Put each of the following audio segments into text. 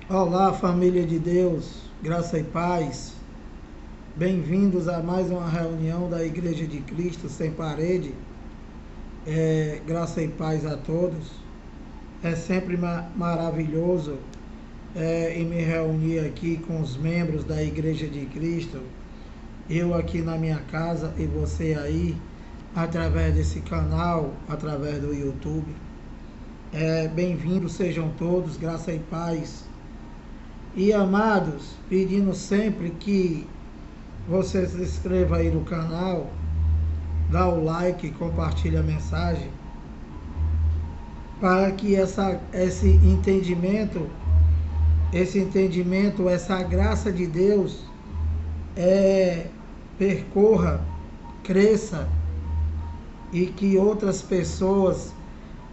Olá, família de Deus, graça e paz. Bem-vindos a mais uma reunião da Igreja de Cristo Sem Parede. Graça e paz a todos. É sempre maravilhoso em me reunir aqui com os membros da Igreja de Cristo. Eu aqui na minha casa e você aí, através desse canal, através do YouTube. Bem-vindos sejam todos, graça e paz. E amados, pedindo sempre que você se inscreva aí no canal, dá o like, compartilha a mensagem, para que esse entendimento, essa graça de Deus percorra, cresça e que outras pessoas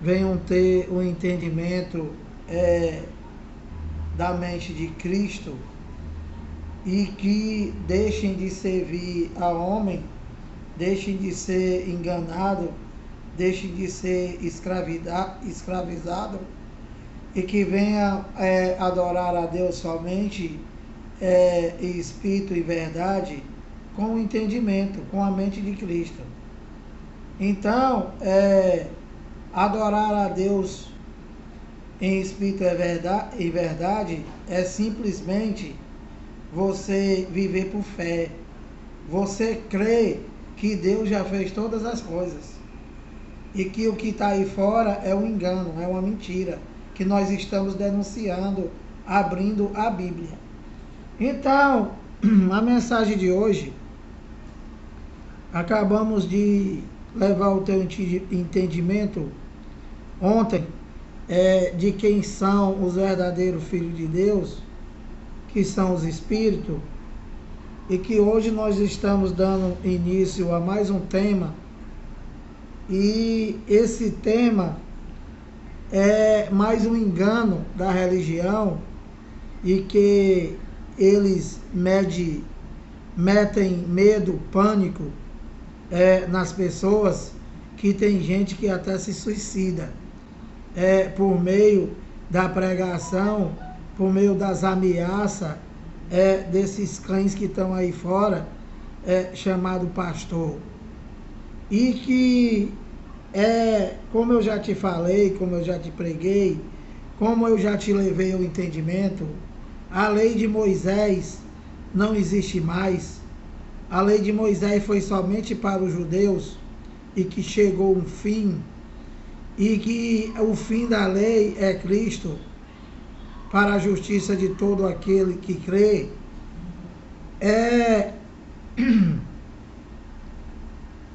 venham ter o entendimento da mente de Cristo e que deixem de servir a homem, deixem de ser enganado, deixem de ser escravizado e que venha adorar a Deus somente em espírito e verdade, com o entendimento, com a mente de Cristo. Então, adorar a Deus em espírito e verdade é simplesmente você viver por fé. Você crê que Deus já fez todas as coisas e que o que está aí fora é um engano, é uma mentira que nós estamos denunciando, abrindo a Bíblia. Então, a mensagem de hoje, acabamos de levar o teu entendimento ontem de quem são os verdadeiros filhos de Deus, que são os Espíritos, e que hoje nós estamos dando início a mais um tema, e esse tema é mais um engano da religião, e que eles metem medo, pânico nas pessoas, que tem gente que até se suicida por meio da pregação, por meio das ameaças desses cães que estão aí fora, chamado pastor. E que, como eu já te falei, como eu já te preguei, como eu já te levei ao entendimento, a lei de Moisés não existe mais. A lei de Moisés foi somente para os judeus e que chegou um fim, e que o fim da lei é Cristo, para a justiça de todo aquele que crê.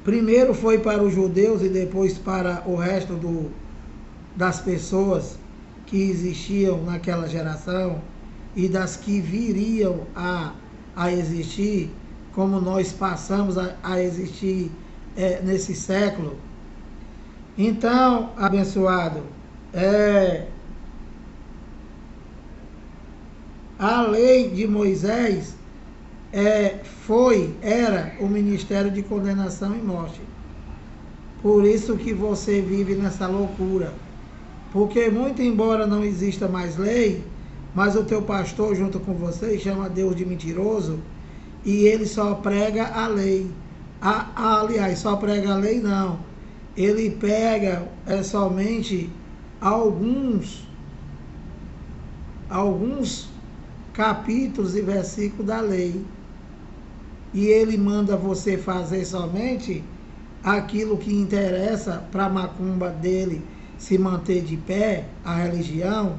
Primeiro foi para os judeus e depois para o resto das pessoas que existiam naquela geração e das que viriam a existir, como nós passamos a existir nesse século. Então, abençoado, a lei de Moisés era o ministério de condenação e morte. Por isso que você vive nessa loucura. Porque muito embora não exista mais lei, mas o teu pastor junto com você chama Deus de mentiroso, e ele só prega a lei. Aliás, só prega a lei não. Ele pega somente alguns capítulos e versículos da lei. E ele manda você fazer somente aquilo que interessa para a macumba dele se manter de pé, a religião,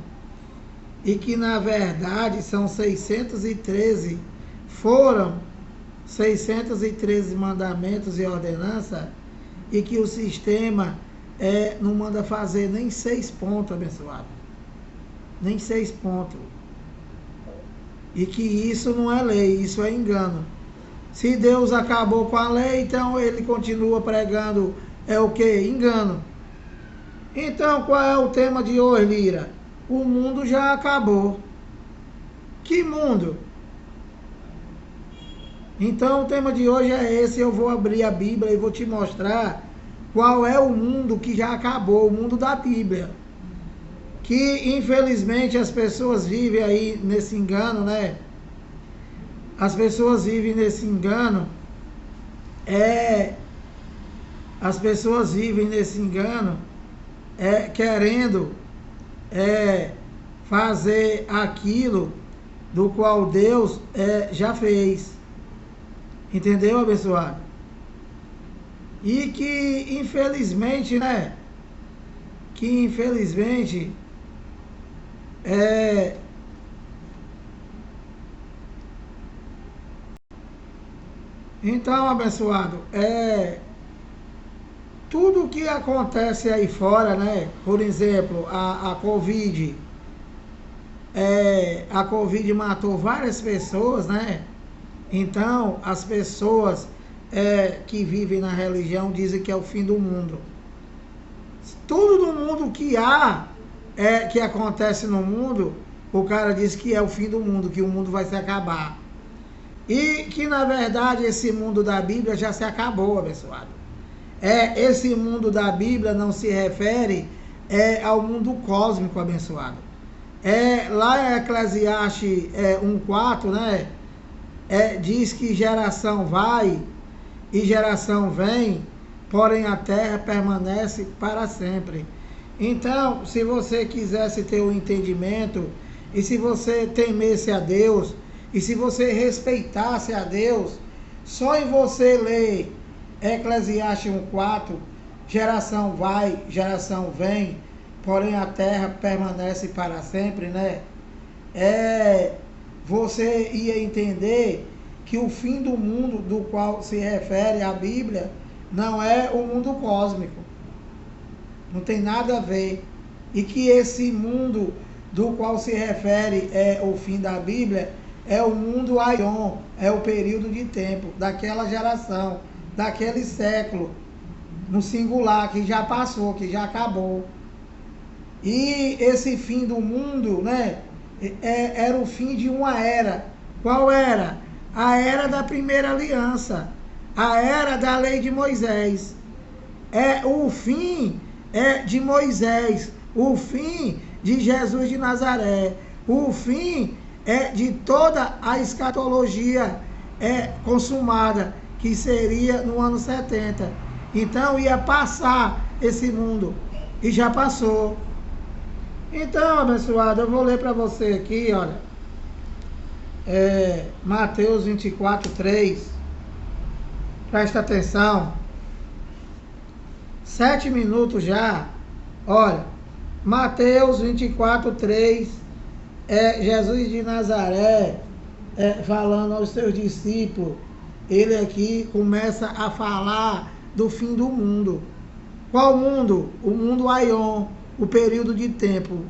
e que na verdade são 613, foram 613 mandamentos e ordenanças, e que o sistema não manda fazer nem 6 pontos, abençoado. Nem 6 pontos. E que isso não é lei, isso é engano. Se Deus acabou com a lei, então ele continua pregando o quê? Engano. Então, qual é o tema de hoje, Lira? O mundo já acabou. Que mundo? Então, o tema de hoje é esse. Eu vou abrir a Bíblia e vou te mostrar qual é o mundo que já acabou, o mundo da Bíblia. que infelizmente as pessoas vivem aí nesse engano, né? As pessoas vivem nesse engano, as pessoas vivem nesse engano, querendo fazer aquilo do qual Deus já fez. Entendeu, abençoado? E que infelizmente, né? Que infelizmente então, abençoado, tudo que acontece aí fora, né? Por exemplo, a Covid, a Covid matou várias pessoas, né? Então, as pessoas que vivem na religião dizem que é o fim do mundo. Tudo do mundo que acontece no mundo, o cara diz que é o fim do mundo, que o mundo vai se acabar. E que, na verdade, esse mundo da Bíblia já se acabou, abençoado. Esse mundo da Bíblia não se refere ao mundo cósmico, abençoado. Lá em Eclesiastes 1:4, né? Diz que geração vai e geração vem, porém a terra permanece para sempre. Então, se você quisesse ter um entendimento, e se você temesse a Deus, e se você respeitasse a Deus, só em você ler Eclesiastes 1:4, geração vai, geração vem, porém a terra permanece para sempre, né? Você ia entender que o fim do mundo do qual se refere a Bíblia não é o mundo cósmico. Não tem nada a ver. E que esse mundo do qual se refere o fim da Bíblia é o mundo Aion, é o período de tempo daquela geração, daquele século, no singular, que já passou, que já acabou. E esse fim do mundo, né, era o fim de uma era. Qual era? A era da primeira aliança, a era da lei de Moisés. O fim de Moisés, o fim de Jesus de Nazaré, o fim de toda a escatologia consumada, que seria no ano 70. Então ia passar esse mundo, e já passou. Então, abençoado, eu vou ler para você aqui, olha, Mateus 24:3, presta atenção, 7 minutos já, olha, Mateus 24:3, Jesus de Nazaré, falando aos seus discípulos, ele aqui começa a falar do fim do mundo. Qual mundo? O mundo Aion, o período de tempo,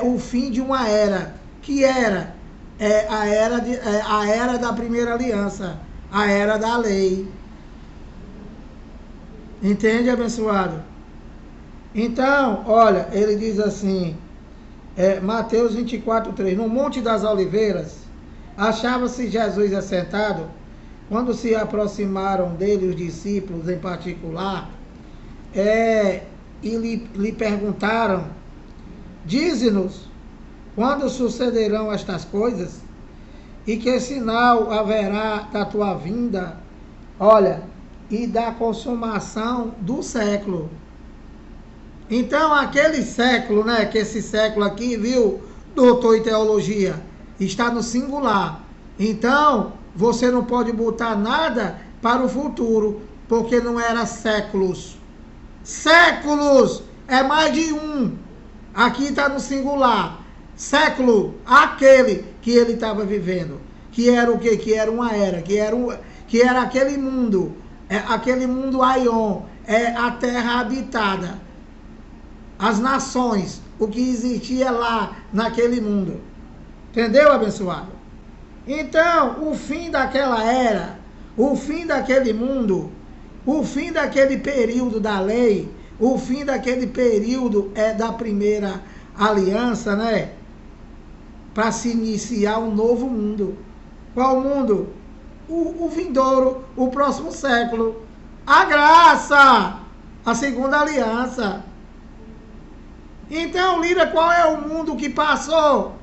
o fim de uma era, que era a era da primeira aliança, a era da lei. Entende, abençoado? Então, olha, ele diz assim, Mateus 24:3, no Monte das Oliveiras, achava-se Jesus assentado, quando se aproximaram dele os discípulos em particular, e lhe perguntaram, dize-nos, quando sucederão estas coisas? E que sinal haverá da tua vinda? Olha, e da consumação do século. Então, aquele século, né, que esse século aqui, viu, doutor em teologia, está no singular. Então, você não pode botar nada para o futuro, porque não era séculos. Séculos é mais de um. Aqui está no singular. Século, aquele que ele estava vivendo. Que era o quê? Que era uma era. Que era aquele mundo. Aquele mundo Aion. A terra habitada. As nações. O que existia lá naquele mundo. Entendeu, abençoado? Então, o fim daquela era, o fim daquele mundo, o fim daquele período da lei, o fim daquele período da primeira aliança, né? Para se iniciar um novo mundo. Qual mundo? O vindouro, o próximo século. A graça, a segunda aliança. Então, Lira, qual é o mundo que passou?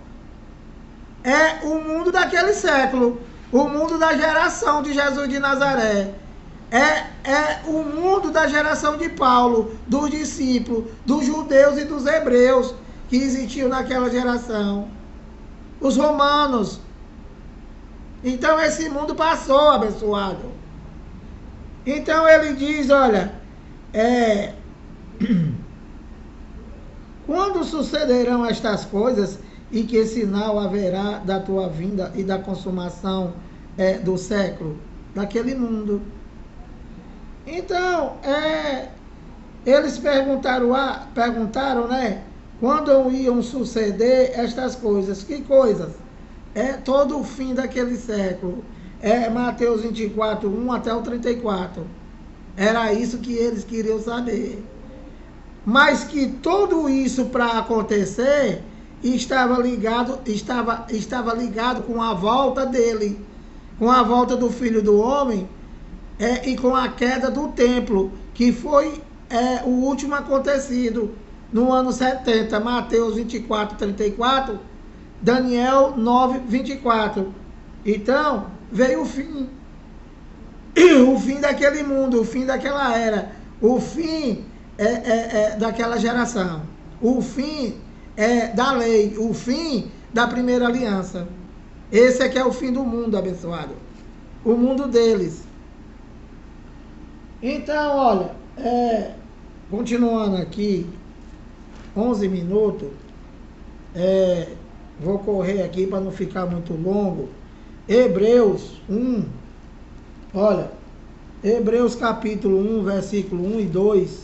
É o mundo daquele século, o mundo da geração de Jesus de Nazaré. É o mundo da geração de Paulo, dos discípulos, dos judeus e dos hebreus que existiam naquela geração. Os romanos. Então esse mundo passou, abençoado. Então ele diz, olha, quando sucederão estas coisas, e que sinal haverá da tua vinda e da consumação do século? Daquele mundo. Então, eles perguntaram, né? Quando iam suceder estas coisas? Que coisas? Todo o fim daquele século. Mateus 24, 1 até o 34. Era isso que eles queriam saber. Mas que tudo isso para acontecer estava ligado com a volta dele, com a volta do Filho do Homem, e com a queda do templo, que foi o último acontecido no ano 70, Mateus 24, 34, Daniel 9, 24. Então, veio o fim daquele mundo, o fim daquela era, o fim daquela geração, o fim da lei, o fim da primeira aliança. Esse é que é o fim do mundo, abençoado. O mundo deles. Então, olha, continuando aqui, 11 minutos, vou correr aqui para não ficar muito longo. Hebreus 1, olha, Hebreus capítulo 1, versículo 1 e 2,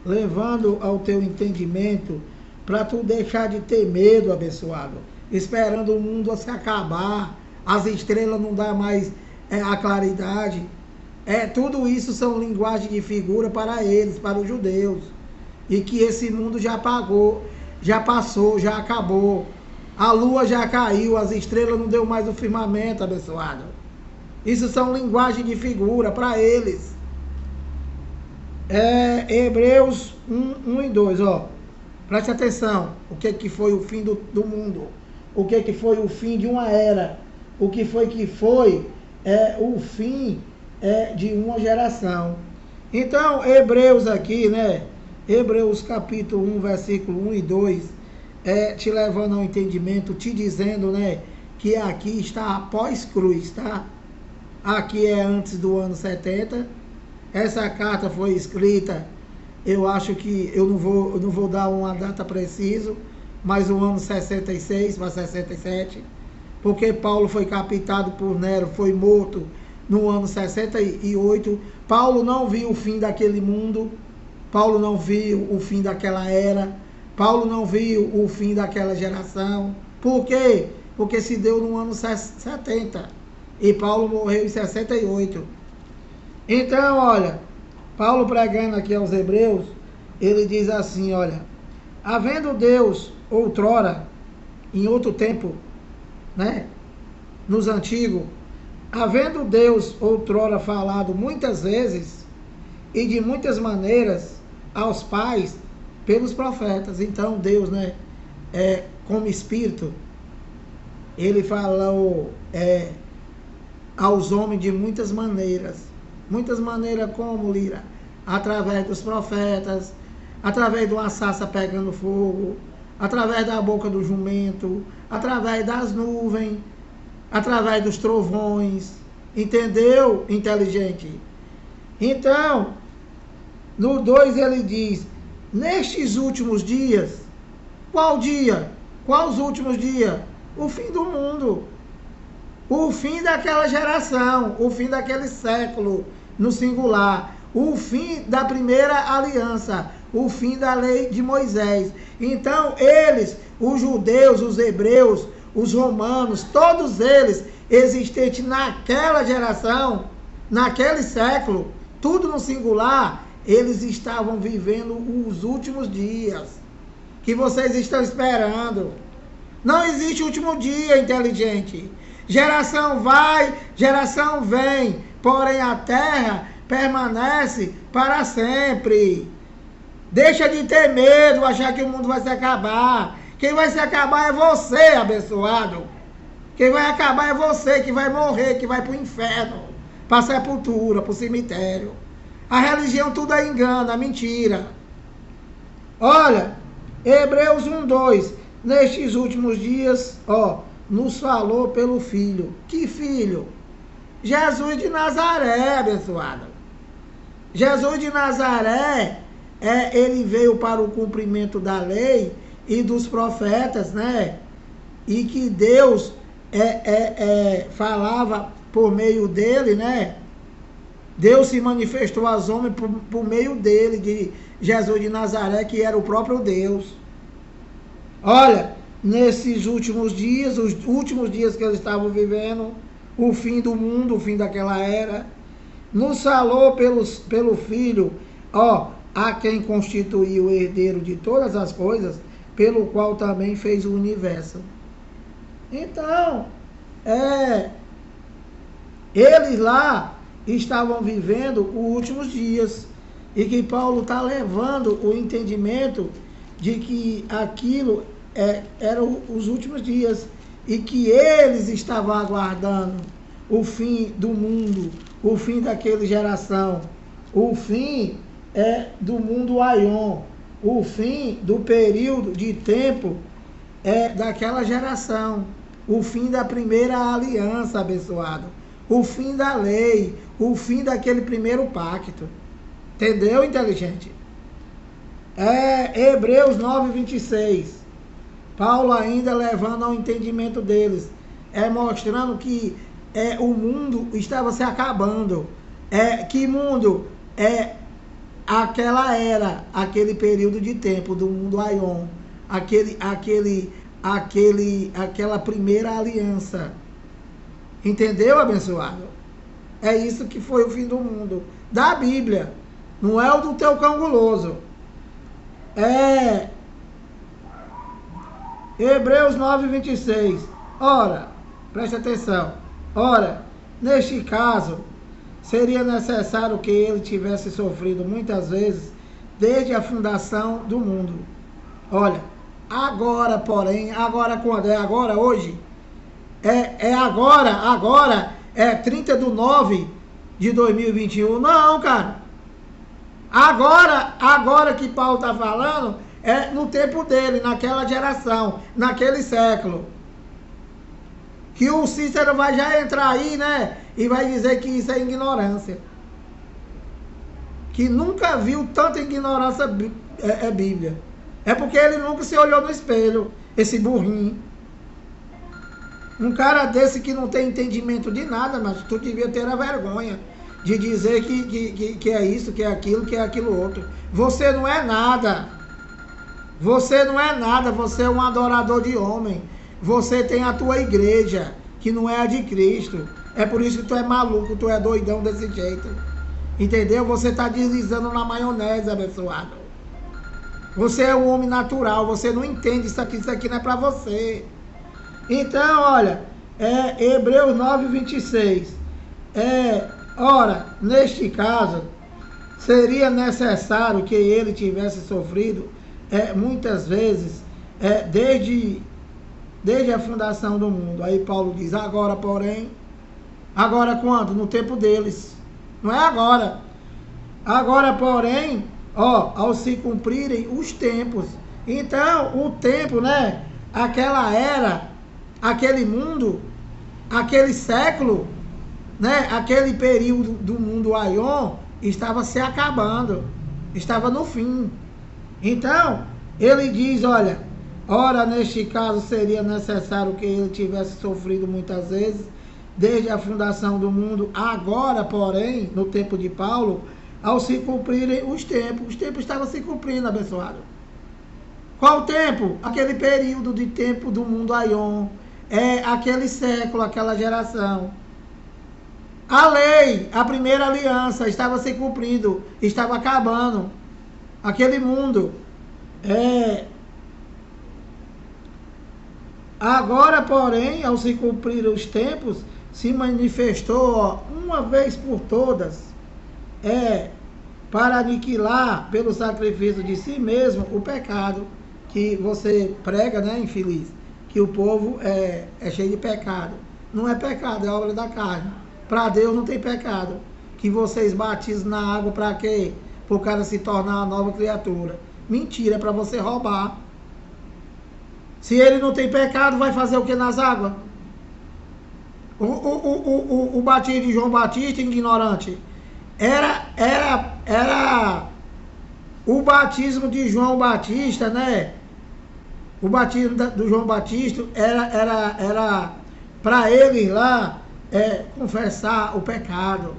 levando ao teu entendimento, para tu deixar de ter medo, abençoado, esperando o mundo se acabar, as estrelas não dar mais a claridade. Tudo isso são linguagem de figura para eles, para os judeus. E que esse mundo já apagou, já passou, já acabou. A lua já caiu, as estrelas não deu mais o firmamento, abençoado. Isso são linguagem de figura para eles. Hebreus 1 e 2, ó. Preste atenção. O que foi o fim do mundo? O que foi o fim de uma era? O que foi o fim de uma geração. Então, Hebreus aqui, né? Hebreus capítulo 1, versículo 1 e 2, te levando ao entendimento, te dizendo, né? Que aqui está após cruz, tá? Aqui é antes do ano 70. Essa carta foi escrita, eu acho que eu não vou dar uma data precisa, mas o ano 66 para 67, porque Paulo foi captado por Nero, foi morto no ano 68. Paulo não viu o fim daquele mundo, Paulo não viu o fim daquela era, Paulo não viu o fim daquela geração. Por quê? Porque se deu no ano 70 e Paulo morreu em 68. Então, olha, Paulo pregando aqui aos Hebreus, ele diz assim, olha, havendo Deus outrora, em outro tempo, né, nos antigos, havendo Deus outrora falado muitas vezes e de muitas maneiras aos pais pelos profetas. Então Deus, né, como Espírito, ele falou aos homens de muitas maneiras. Muitas maneiras como, Lira? Através dos profetas, através de uma sarça pegando fogo, através da boca do jumento, através das nuvens, através dos trovões. Entendeu, inteligente? Então, no 2 ele diz, nestes últimos dias, qual dia? Quais os últimos dias? O fim do mundo. O fim daquela geração, o fim daquele século, no singular, o fim da primeira aliança, o fim da lei de Moisés. Então eles, os judeus, os hebreus, os romanos, todos eles existentes naquela geração, naquele século, tudo no singular, eles estavam vivendo os últimos dias que vocês estão esperando. Não existe último dia, inteligente. Geração vai, geração vem, porém a terra permanece para sempre. Deixa de ter medo, achar que o mundo vai se acabar. Quem vai se acabar é você, abençoado. Quem vai acabar é você, que vai morrer, que vai para o inferno, para a sepultura, para o cemitério. A religião tudo é engano, é mentira. Olha, Hebreus 1:2, nestes últimos dias, nos falou pelo Filho. Que Filho? Jesus de Nazaré, abençoado. Jesus de Nazaré, ele veio para o cumprimento da lei e dos profetas, né? E que Deus falava por meio dele, né? Deus se manifestou aos homens por meio dele, de Jesus de Nazaré, que era o próprio Deus. Olha, nesses últimos dias, os últimos dias que eles estavam vivendo, o fim do mundo, o fim daquela era, nos falou pelo Filho, a quem constituiu o herdeiro de todas as coisas, pelo qual também fez o universo. Então, eles lá estavam vivendo os últimos dias, e que Paulo está levando o entendimento de que aquilo eram os últimos dias, e que eles estavam aguardando o fim do mundo, o fim daquela geração, o fim do mundo Aion, o fim do período de tempo daquela geração, o fim da primeira aliança, abençoado, o fim da lei, o fim daquele primeiro pacto. Entendeu, inteligente? Hebreus 9:26. Paulo ainda levando ao entendimento deles, mostrando que o mundo estava se acabando. Que mundo? Aquela era, aquele período de tempo do mundo Aion, aquela primeira aliança. Entendeu, abençoado? É isso que foi o fim do mundo. Da Bíblia. Não é o do teu cão guloso. Hebreus 9:26. Ora, preste atenção. Ora, neste caso, seria necessário que ele tivesse sofrido muitas vezes desde a fundação do mundo. Olha, agora, porém, agora quando? Agora, hoje? Agora, 30/9/2021. Não, cara. Agora que Paulo está falando, no tempo dele, naquela geração, naquele século. Que o Cícero vai já entrar aí, né? E vai dizer que isso é ignorância. Que nunca viu tanta ignorância Bíblia. É porque ele nunca se olhou no espelho, esse burrinho. Um cara desse que não tem entendimento de nada, mas tu devia ter a vergonha de dizer que é isso, que é aquilo outro. Você não é nada. Você não é nada, você é um adorador de homem. Você tem a tua igreja, que não é a de Cristo. É por isso que tu é maluco, tu é doidão desse jeito. Entendeu? Você está deslizando na maionese, abençoado. Você é um homem natural, você não entende isso aqui não é para você. Então, olha, Hebreus 9:26. Ora, neste caso, seria necessário que ele tivesse sofrido muitas vezes, desde a fundação do mundo. Aí Paulo diz, agora, porém, agora quando? No tempo deles. Não é agora. Agora, porém, ao se cumprirem os tempos. Então, o tempo, né? Aquela era, aquele mundo, aquele século, né? Aquele período do mundo Aion estava se acabando, estava no fim. Então, ele diz, olha, ora, neste caso seria necessário que ele tivesse sofrido muitas vezes, desde a fundação do mundo. Agora, porém, no tempo de Paulo, ao se cumprirem os tempos estavam se cumprindo, abençoado. Qual tempo? Aquele período de tempo do mundo Aion, aquele século, aquela geração. A lei, a primeira aliança, estava se cumprindo, estava acabando. Aquele mundo. Agora, porém, ao se cumprir os tempos, se manifestou uma vez por todas para aniquilar pelo sacrifício de si mesmo o pecado que você prega, né, infeliz? Que o povo é cheio de pecado. Não é pecado, é obra da carne. Para Deus não tem pecado. Que vocês batizam na água para quê? Para o cara se tornar uma nova criatura. Mentira, é para você roubar. Se ele não tem pecado, vai fazer o que nas águas? O batismo de João Batista, ignorante, era o batismo de João Batista, né? O batismo do João Batista era para ele lá confessar o pecado.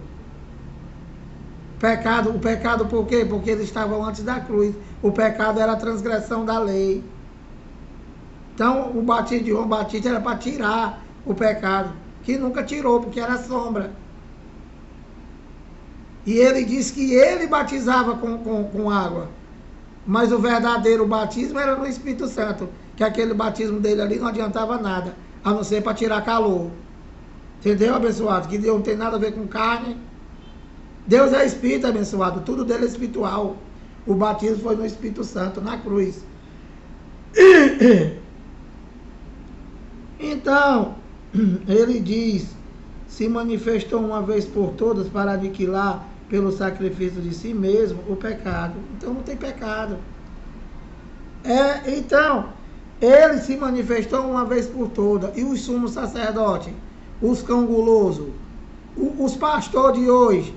O pecado por quê? Porque eles estavam antes da cruz. O pecado era a transgressão da lei. Então, o batismo de João Batista era para tirar o pecado, que nunca tirou, porque era sombra. E ele disse que ele batizava com água, mas o verdadeiro batismo era no Espírito Santo, que aquele batismo dele ali não adiantava nada, a não ser para tirar calor. Entendeu, abençoado? Que Deus não tem nada a ver com carne. Deus é Espírito, abençoado, tudo dele é espiritual. O batismo foi no Espírito Santo, na cruz. Então, ele diz, se manifestou uma vez por todas para aniquilar pelo sacrifício de si mesmo o pecado. Então não tem pecado. Então, ele se manifestou uma vez por todas. E os sumos sacerdotes, os cão gulosos, os pastores de hoje,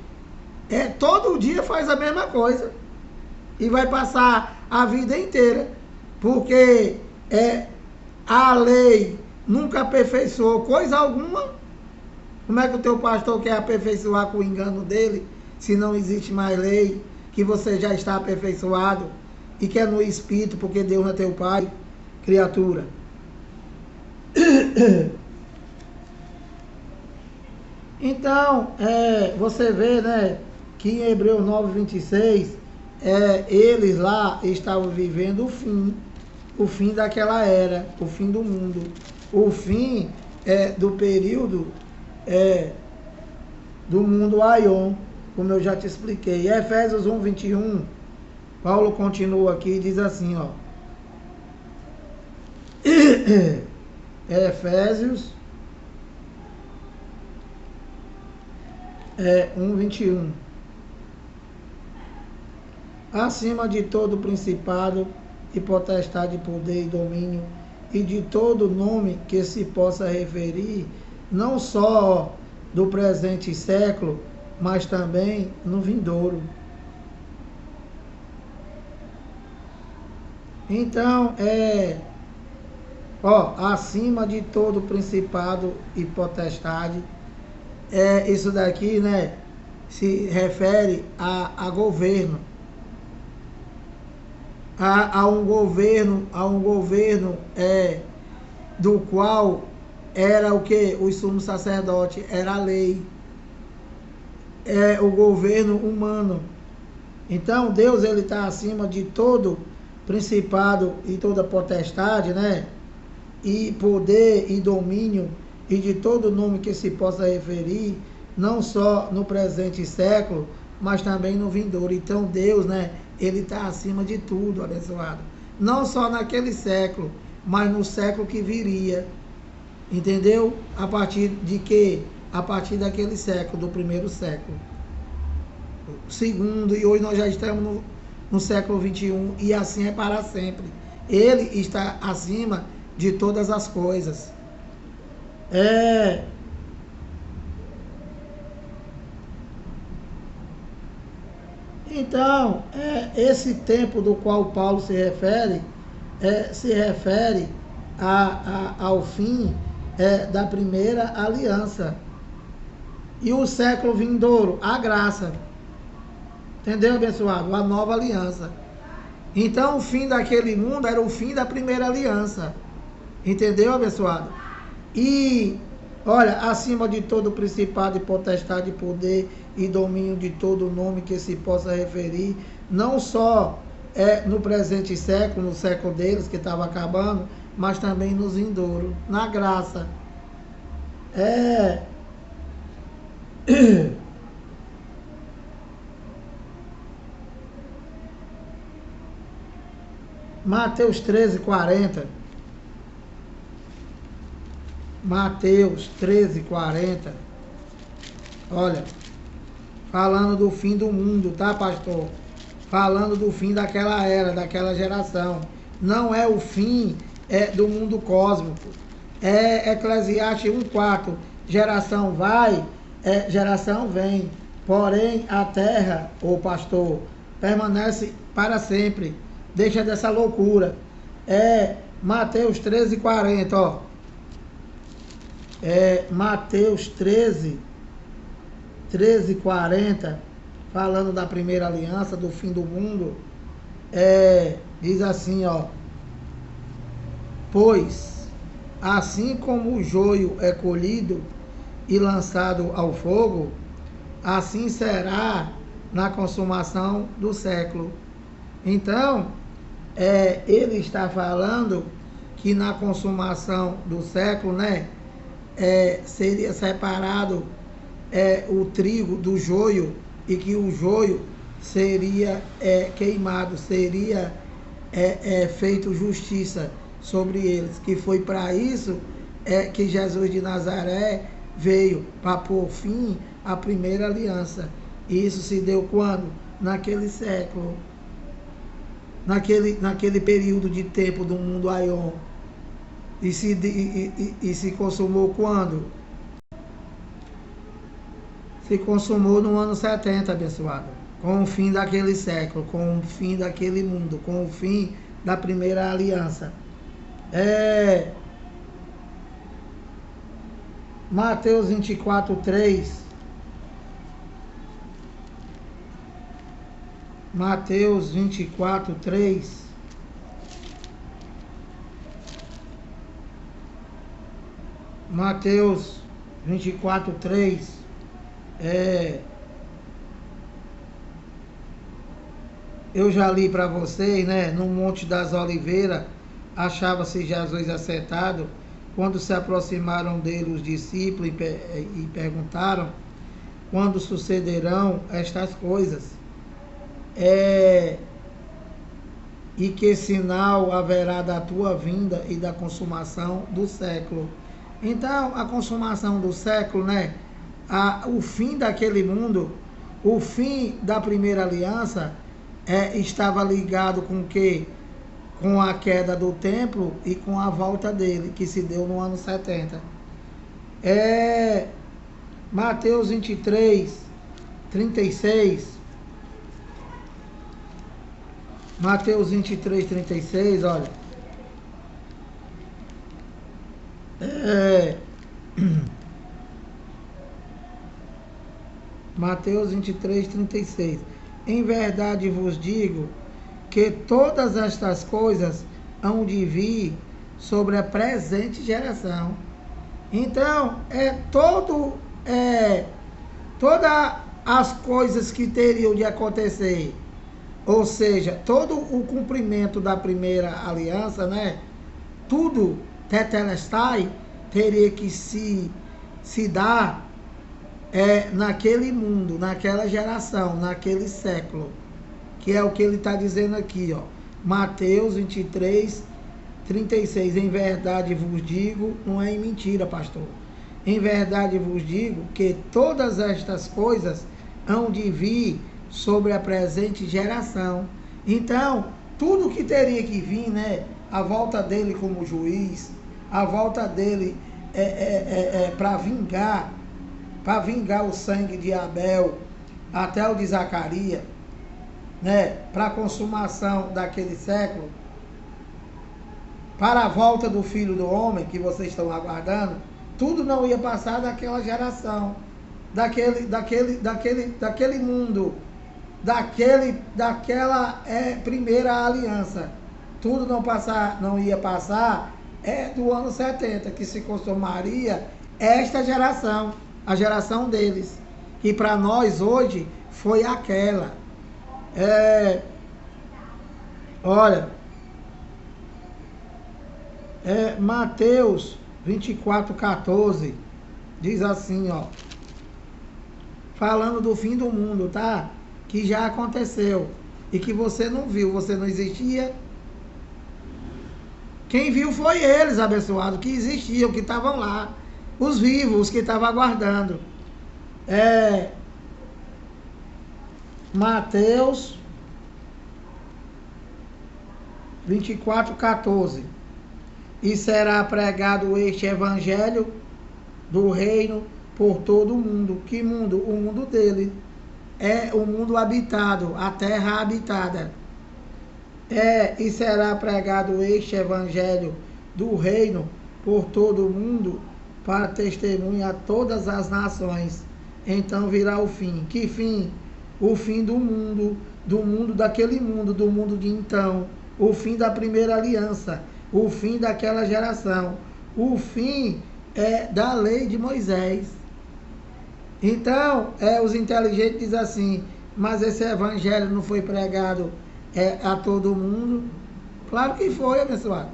todo dia faz a mesma coisa. E vai passar a vida inteira. Porque a lei nunca aperfeiçoou coisa alguma. Como é que o teu pastor quer aperfeiçoar com o engano dele, se não existe mais lei, que você já está aperfeiçoado, e que é no Espírito, porque Deus é teu Pai, criatura? Então, você vê, né, que em Hebreus 9:26, eles lá estavam vivendo o fim daquela era, o fim do mundo, o fim do período do mundo Aion, como eu já te expliquei. Efésios 1:21, Paulo continua aqui e diz assim, ó. Efésios 1:21. Acima de todo principado e potestade, poder e domínio, e de todo nome que se possa referir, não só do presente século, mas também no vindouro. Então, acima de todo principado e potestade, isso daqui, né, se refere a governo. A um governo do qual era o que? O sumo sacerdote, era a lei. O governo humano. Então, Deus, ele está acima de todo principado e toda potestade, né? E poder e domínio, e de todo nome que se possa referir, não só no presente século, mas também no vindouro. Então, Deus, né? Ele está acima de tudo, abençoado. Não só naquele século, mas no século que viria. Entendeu? A partir de quê? A partir daquele século, do primeiro século. Segundo, e hoje nós já estamos no século 21, e assim é para sempre. Ele está acima de todas as coisas. Então, esse tempo do qual Paulo se refere ao fim da primeira aliança. E o século vindouro, a graça. Entendeu, abençoado? A nova aliança. Então, o fim daquele mundo era o fim da primeira aliança. Entendeu, abençoado? E, olha, acima de todo principado e potestade, poder e domínio de todo nome que se possa referir, não só no presente século, no século deles, que estava acabando, mas também nos vindouros, na graça. Mateus 13:40. Mateus 13:40. Olha, falando do fim do mundo, tá, pastor? Falando do fim daquela era, daquela geração. Não é o fim do mundo cósmico. É Eclesiastes 1:4. Geração vai, geração vem. Porém, a terra, ô pastor, permanece para sempre. Deixa dessa loucura. Mateus 13:40, ó. Mateus 13:40, falando da primeira aliança, do fim do mundo, diz assim, ó: pois, assim como o joio é colhido e lançado ao fogo, assim será na consumação do século. Então, ele está falando que na consumação do século, né, seria separado o trigo do joio, e que o joio seria queimado, seria feito justiça sobre eles, que foi para isso que Jesus de Nazaré veio, para pôr fim à primeira aliança. E isso se deu quando? Naquele século, naquele período de tempo do mundo Aion. E se consumou quando? Se consumou no ano 70, abençoado. Com o fim daquele século, com o fim daquele mundo, com o fim da primeira aliança. Mateus 24:3. Mateus 24:3. Mateus 24:3. Eu já li para vocês, né? No Monte das Oliveiras, achava-se Jesus assentado. Quando se aproximaram dele os discípulos e perguntaram: quando sucederão estas coisas? E que sinal haverá da tua vinda e da consumação do século? Então, a consumação do século, né? O fim daquele mundo, o fim da primeira aliança, estava ligado com o quê? Com a queda do templo e com a volta dele, que se deu no ano 70. Mateus 23:36. Mateus 23:36, olha. Mateus 23:36. Em verdade vos digo que todas estas coisas hão de vir sobre a presente geração. Então, todas as coisas que teriam de acontecer, ou seja, todo o cumprimento da primeira aliança, né? Tudo tetelestai teria que se dar naquele mundo, naquela geração, naquele século, que é o que ele está dizendo aqui, ó. Mateus 23:36. Em verdade vos digo, não é em mentira, pastor. Em verdade vos digo que todas estas coisas hão de vir sobre a presente geração. Então, tudo que teria que vir, né? A volta dele como juiz, a volta dele para vingar o sangue de Abel, até o de Zacarias, né? Para a consumação daquele século, para a volta do Filho do Homem, que vocês estão aguardando, tudo não ia passar daquela geração, daquele mundo, daquela primeira aliança. Tudo não ia passar do ano 70, que se consumaria esta geração, a geração deles, que para nós hoje foi aquela. Olha, Mateus 24:14 diz assim, ó, falando do fim do mundo, tá? Que já aconteceu e que você não viu, você não existia, Quem viu foi eles, abençoado, que existiam, que estavam lá. Os vivos, os que estavam aguardando. Mateus 24:14. E será pregado este evangelho do reino por todo o mundo. Que mundo? O mundo dele. É o mundo habitado, a terra habitada. E será pregado este evangelho do reino por todo o mundo para testemunha a todas as nações. Então virá o fim. Que fim? O fim do mundo daquele mundo, do mundo de então. O fim da primeira aliança. O fim daquela geração. O fim da lei de Moisés. Então, os inteligentes dizem assim, mas esse evangelho não foi pregado a todo mundo? Claro que foi, abençoado.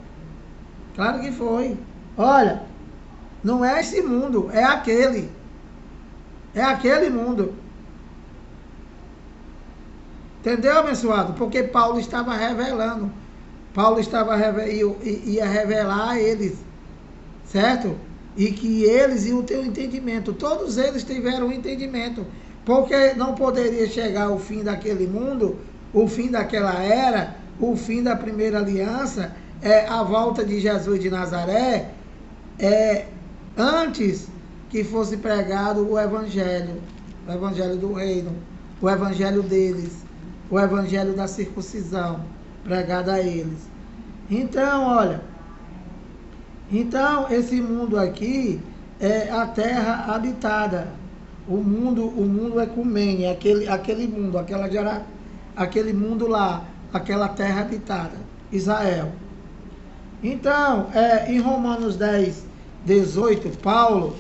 Claro que foi. Olha, não é esse mundo, é aquele. É aquele mundo. Entendeu, abençoado? Porque Paulo estava revelando. Paulo ia revelar a eles. Certo? E que eles iam ter um entendimento. Todos eles tiveram um entendimento. Porque não poderia chegar o fim daquele mundo, o fim daquela era, o fim da primeira aliança, a volta de Jesus de Nazaré, antes que fosse pregado o evangelho do reino, o evangelho deles, o evangelho da circuncisão, pregado a eles. Então, olha, esse mundo aqui é a terra habitada, o mundo ecumene, aquele mundo, aquele mundo lá, aquela terra habitada, Israel. Então, em Romanos 10:18, Paulo,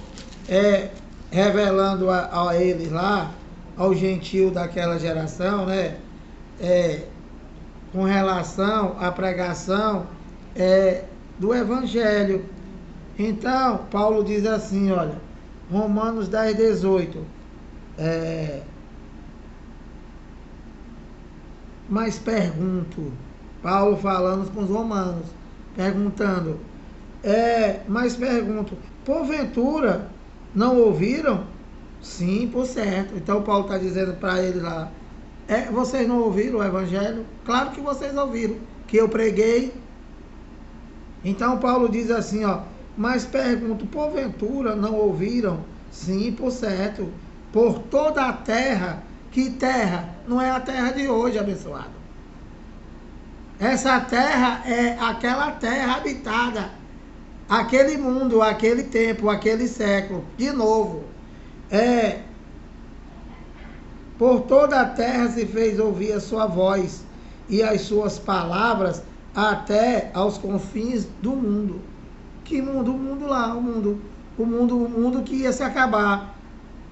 revelando a eles lá, ao gentio daquela geração, né, com relação à pregação do evangelho. Então, Paulo diz assim, olha, Romanos 10:18, mas pergunto, Paulo falando com os romanos, perguntando, mas pergunto, porventura não ouviram? Sim, por certo. Então Paulo está dizendo para eles lá, vocês não ouviram o evangelho? Claro que vocês ouviram, que eu preguei. Então Paulo diz assim, ó, mas pergunto, porventura não ouviram? Sim, por certo. Por toda a terra. Que terra? Não é a terra de hoje, abençoado. Essa terra é aquela terra habitada. Aquele mundo, aquele tempo, aquele século. De novo. Por toda a terra se fez ouvir a sua voz e as suas palavras até aos confins do mundo. Que mundo? O mundo lá, o mundo que ia se acabar.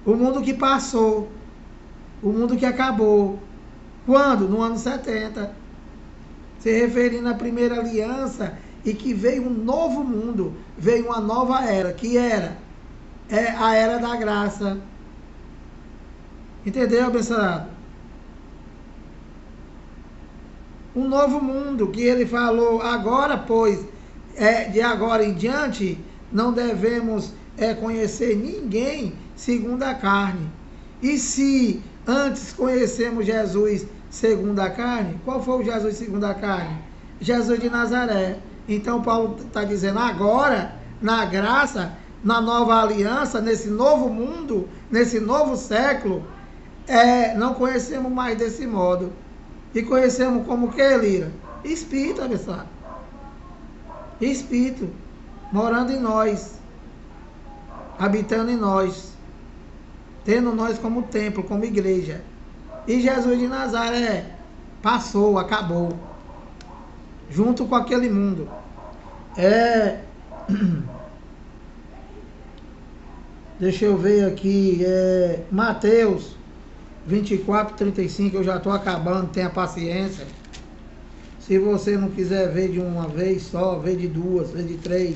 O mundo que passou. O mundo que acabou. Quando? No ano 70. Se referindo à primeira aliança e que veio um novo mundo, veio uma nova era, que era a era da graça. Entendeu, abençoado? Um novo mundo que ele falou agora, pois, de agora em diante, não devemos conhecer ninguém segundo a carne. E se antes conhecemos Jesus segundo a carne, qual foi o Jesus segundo a carne? Jesus de Nazaré. Então Paulo está dizendo agora, na graça, na nova aliança, nesse novo mundo, nesse novo século, não conhecemos mais desse modo. E conhecemos como que, Lira? Espírito, abençoado. Espírito, morando em nós, habitando em nós, tendo nós como templo, como igreja. E Jesus de Nazaré passou, acabou, junto com aquele mundo. Deixa eu ver aqui, Mateus 24:35, eu já estou acabando, tenha paciência. Se você não quiser ver de uma vez só, vê de duas, vê de três.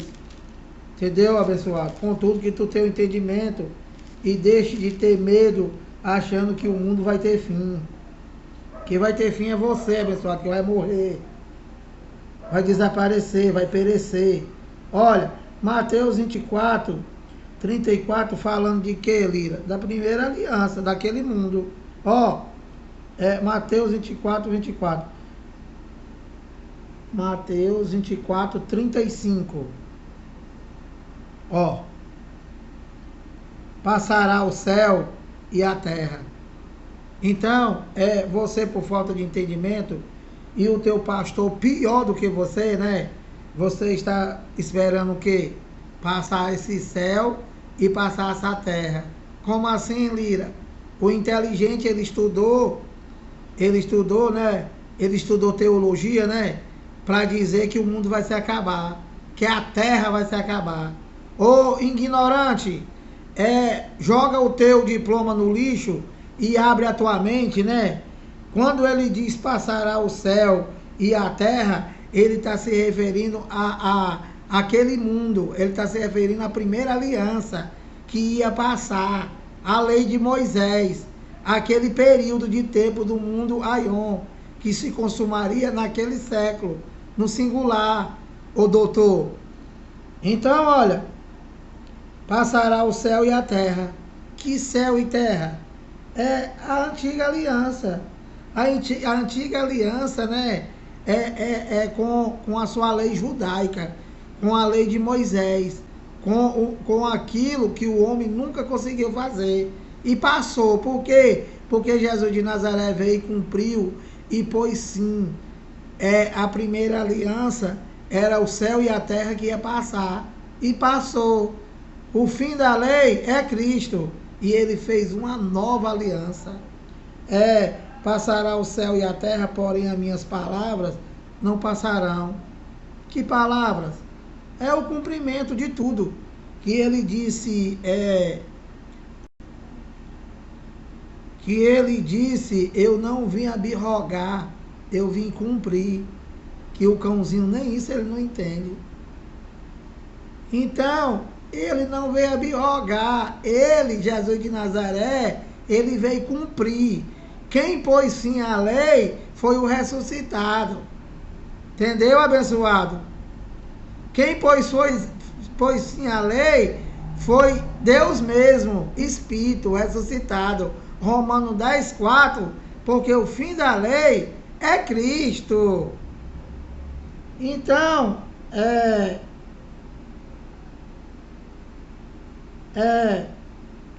Entendeu, abençoado? Contudo que tu tenha o entendimento e deixe de ter medo achando que o mundo vai ter fim. Quem vai ter fim é você, abençoado, que vai morrer. vai desaparecer, vai perecer. Olha, Mateus 24, 34, falando de quê, Lira? Da primeira aliança, daquele mundo. Ó, Mateus 24, 24. Mateus 24, 35. Ó, passará o céu e a terra. Então, você por falta de entendimento e o teu pastor pior do que você, né? Você está esperando o quê? Passar esse céu e passar essa terra. Como assim, Lira? O inteligente, ele estudou, né? Ele estudou teologia, né? Para dizer que o mundo vai se acabar, que a terra vai se acabar. Ô ignorante, joga o teu diploma no lixo e abre a tua mente, né? Quando ele diz passará o céu e a terra, ele está se referindo a aquele mundo, ele está se referindo à primeira aliança que ia passar, a lei de Moisés, aquele período de tempo do mundo Aion, que se consumaria naquele século, no singular, ô doutor. Então, olha, passará o céu e a terra. Que céu e terra? É a antiga aliança. A antiga aliança, né? Com a sua lei judaica, com a lei de Moisés, com aquilo que o homem nunca conseguiu fazer. E passou. Por quê? Porque Jesus de Nazaré veio e cumpriu e pôs sim. A primeira aliança era o céu e a terra que ia passar. E passou. O fim da lei é Cristo. E ele fez uma nova aliança. Passará o céu e a terra, porém as minhas palavras não passarão. Que palavras? É o cumprimento de tudo. Que ele disse, eu não vim abirrogar, eu vim cumprir. Que o cãozinho nem isso ele não entende. Então, ele não veio abirrogar. Ele, Jesus de Nazaré, ele veio cumprir. Quem pôs sim à lei foi o ressuscitado. Entendeu, abençoado? Quem pôs sim à lei foi Deus mesmo, Espírito ressuscitado. Romanos 10, 4, porque o fim da lei é Cristo. Então,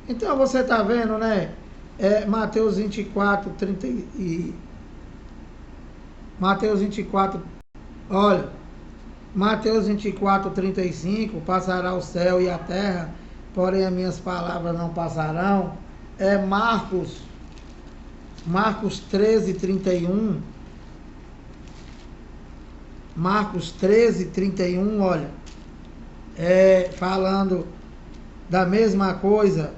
então você está vendo, né? Mateus 24, 30 e... Mateus 24, olha, Mateus 24, 35, passará o céu e a terra, porém as minhas palavras não passarão. Marcos 13, 31, Marcos 13, 31, olha, falando da mesma coisa,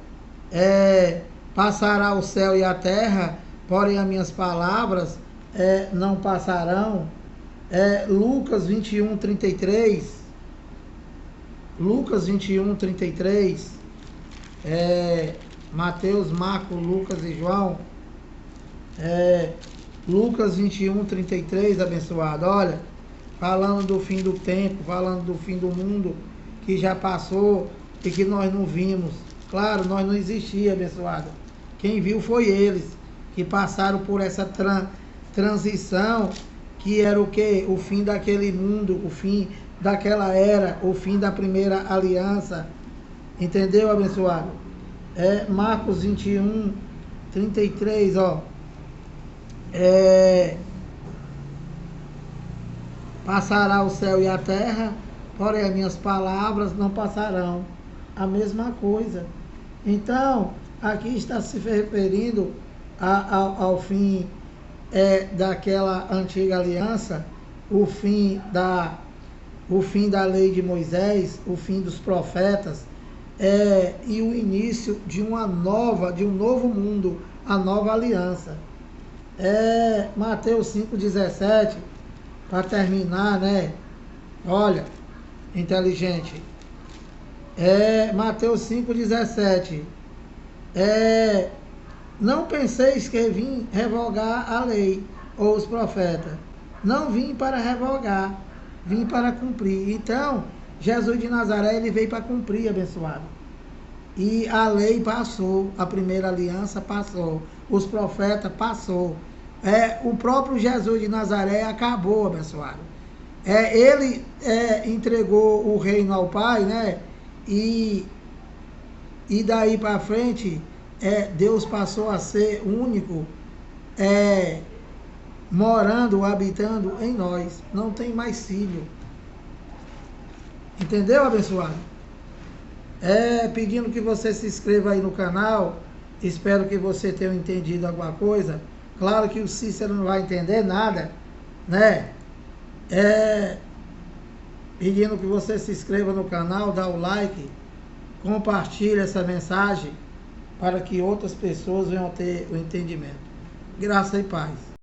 passará o céu e a terra, porém as minhas palavras não passarão. Lucas 21, 33. Lucas 21, 33. Mateus, Marcos, Lucas e João. Lucas 21, 33, abençoado. Olha, falando do fim do tempo, falando do fim do mundo, que já passou e que nós não vimos. Claro, nós não existia, abençoado. Quem viu foi eles, que passaram por essa transição, que era o quê? O fim daquele mundo, o fim daquela era, o fim da primeira aliança. Entendeu, abençoado? Marcos 21, 33, ó. Passará o céu e a terra, porém as minhas palavras não passarão. A mesma coisa. Então, aqui está se referindo ao fim daquela antiga aliança, o fim da lei de Moisés, o fim dos profetas, e o início de um novo mundo, a nova aliança. Mateus 5,17, para terminar, né? Olha, inteligente. Mateus 5,17. Não penseis que vim revogar a lei ou os profetas. Não vim para revogar, vim para cumprir. Então, Jesus de Nazaré, ele veio para cumprir, abençoado. E a lei passou, a primeira aliança passou, os profetas passou. O próprio Jesus de Nazaré acabou, abençoado. Ele entregou o reino ao Pai, né? E daí para frente, Deus passou a ser único, morando, habitando em nós. Não tem mais filho. Entendeu, abençoado? Pedindo que você se inscreva aí no canal. Espero que você tenha entendido alguma coisa. Claro que o Cícero não vai entender nada, né? Pedindo que você se inscreva no canal, dá o like, compartilhe essa mensagem para que outras pessoas venham ter o entendimento. Graça e paz.